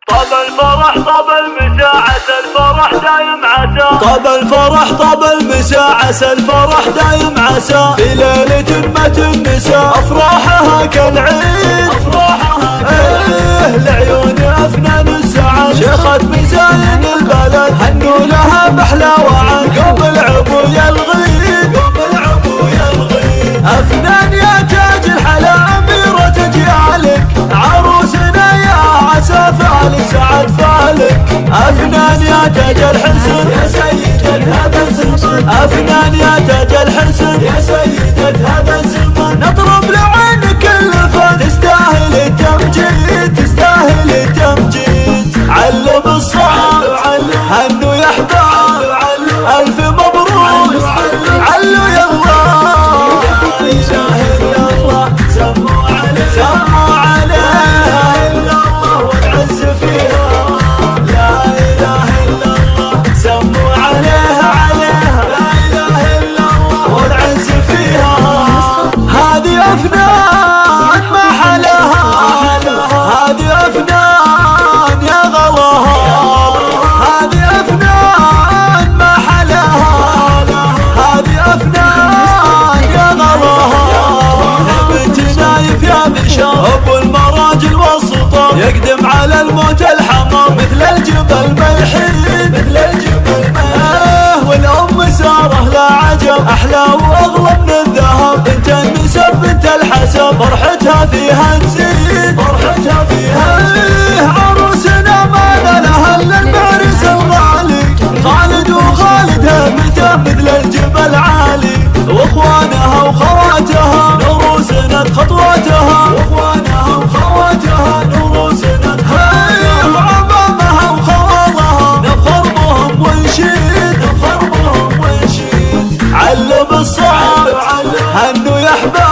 طاب الفرح طاب المساء عسى الفرح دايم عسى. طاب الفرح طاب المساء عسى الفرح دايم عسى. في ليلة ما تنسى أفراحها كالعيد. لعيون أفنان السعد شيخة مزاين البلد هنوا لها بأحلى وعد. قوم العبو يا الغيد أفنان يا تاج الحلا أميرة أجيالك. عروسنا يا عسى فال سعد فالك. أفنان يا تاج الحسن يا سيدة هذا الزمن. أفنان يا تاج الحسن يا سيدة هذا الزمن. نطرب لعينك الفن تستاهل التمجيد تستاهل التمجيد. علم الصعب هنوا يا احباب ألف مبروك علو يلا. لا إله إلا الله سموا عليه سموا عليه الله والعز فيها. لا إله إلا الله سموا عليها لا إله إلا الله والعز فيها. هذه أفنان ما حلاها هذه أفنان يا غلاها. هذه أفنان ما حلاها هذه أفنان يا غلاها. بنت نايف يا بشار أبو المراجل والسطر يقدم على الموت الحمر مثل الجبل ملحين مثل الجبل ملحين. والأم سارة لا عجب أحلى وأغلى من الذهب. بنت النسب بنت الحسب فرحتها فيها تزيد فرحتها فيها تزيد. عروسنا ما لها إلا المعرس الغالي. خالد وخالد همته مثل الجبل عالي. واخوانها وخواتها نور سند خطواتها. واخوانها وخواتها نور سند خطواتها. وعمامها وخوالها نفخر بهم ونشيد نفخر بهم ونشيد. علم الصعب هنوا يا احباب